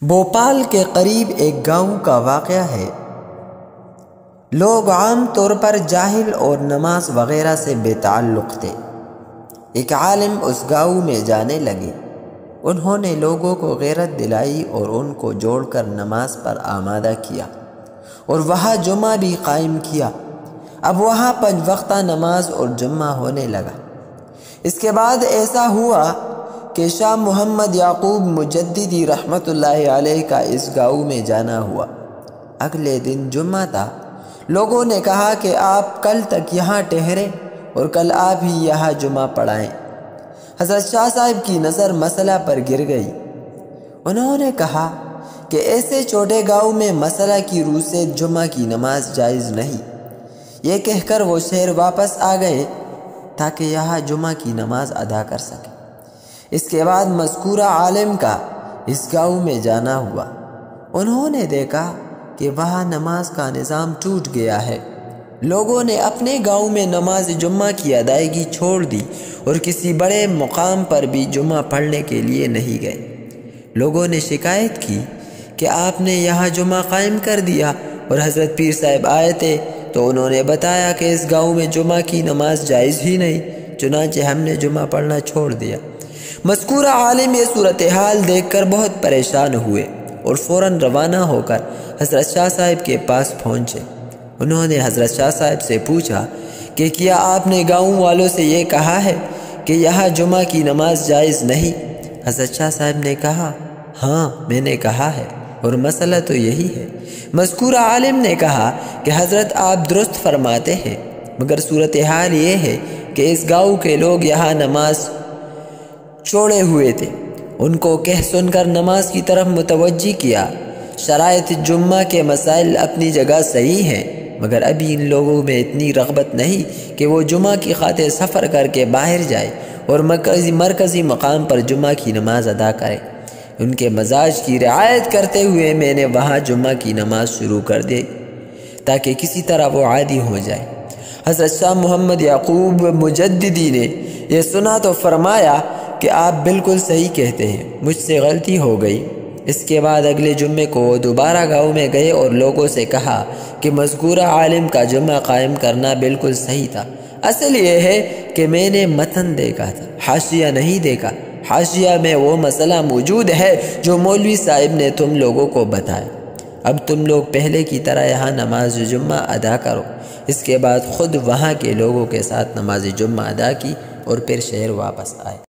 بھوپال کے قریب ایک گاؤں کا واقعہ ہے۔ لوگ عام طور پر جاہل اور نماز وغیرہ سے بے تعلق تھے۔ ایک عالم اس گاؤں میں جانے لگے۔ انہوں نے لوگوں کو غیرت دلائی اور ان کو جوڑ کر نماز پر آمادہ کیا اور وہاں جمعہ بھی قائم کیا۔ اب وہاں 5 وقتہ نماز اور جمعہ ہونے لگا۔ اس کے بعد ایسا ہوا کہ شاہ محمد یعقوب مجددی رحمۃ اللہ علیہ کا اس گاؤں میں جانا ہوا۔ اگلے دن جمعہ تھا۔ لوگوں نے کہا کہ آپ کل تک یہاں ٹھہریں اور کل آپ ہی یہاں جمعہ پڑھائیں۔ حضرت شاہ صاحب کی نظر مسئلہ پر گر گئی۔ انہوں نے کہا کہ ایسے چھوٹے گاؤں میں مسئلہ کی روح سے جمعہ کی نماز جائز نہیں۔ یہ کہہ کر وہ شہر واپس آ گئے تاکہ یہاں جمعہ کی نماز ادا کر سکیں۔ اس کے بعد مذکورہ عالم کا اس گاؤں میں جانا ہوا۔ انہوں نے دیکھا کہ وہاں نماز کا نظام ٹوٹ گیا ہے۔ لوگوں نے اپنے گاؤں میں نماز جمعہ کی ادائیگی چھوڑ دی اور کسی بڑے مقام پر بھی جمعہ پڑھنے کے لیے نہیں گئے۔ لوگوں نے شکایت کی کہ آپ نے یہاں جمعہ قائم کر دیا اور حضرت پیر صاحب آئے تھے تو انہوں نے بتایا کہ اس گاؤں میں جمعہ کی نماز جائز ہی نہیں، چنانچہ ہم نے جمعہ پڑھنا چھوڑ دیا۔ مذکورہ عالم یہ صورتحال دیکھ کر بہت پریشان ہوئے اور فوراً روانہ ہو کر حضرت شاہ صاحب کے پاس پہنچے۔ انہوں نے حضرت شاہ صاحب سے پوچھا کہ کیا آپ نے گاؤں والوں سے یہ کہا ہے کہ یہاں جمعہ کی نماز جائز نہیں؟ حضرت شاہ صاحب نے کہا ہاں میں نے کہا ہے اور مسئلہ تو یہی ہے۔ مذکورہ عالم نے کہا کہ حضرت آپ درست فرماتے ہیں، مگر صورتحال یہ ہے کہ اس گاؤں کے لوگ یہاں نماز چھوڑے ہوئے تھے۔ ان کو کہہ سن کر نماز کی طرف متوجہ کیا۔ شرائط جمعہ کے مسائل اپنی جگہ صحیح ہیں، مگر ابھی ان لوگوں میں اتنی رغبت نہیں کہ وہ جمعہ کی خاطر سفر کر کے باہر جائے اور مرکزی مقام پر جمعہ کی نماز ادا کرے۔ ان کے مزاج کی رعایت کرتے ہوئے میں نے وہاں جمعہ کی نماز شروع کر دی تاکہ کسی طرح وہ عادی ہو جائے۔ حضرت شاہ محمد یعقوب مجددی نے یہ سنا تو فرمایا کہ آپ بالکل صحیح کہتے ہیں، مجھ سے غلطی ہو گئی۔ اس کے بعد اگلے جمعے کو وہ دوبارہ گاؤں میں گئے اور لوگوں سے کہا کہ مذکورہ عالم کا جمعہ قائم کرنا بالکل صحیح تھا۔ اصل یہ ہے کہ میں نے متن دیکھا تھا، حاشیہ نہیں دیکھا۔ حاشیہ میں وہ مسئلہ موجود ہے جو مولوی صاحب نے تم لوگوں کو بتایا۔ اب تم لوگ پہلے کی طرح یہاں نماز جمعہ ادا کرو۔ اس کے بعد خود وہاں کے لوگوں کے ساتھ نماز جمعہ ادا کی اور پھر شہر واپس آئے۔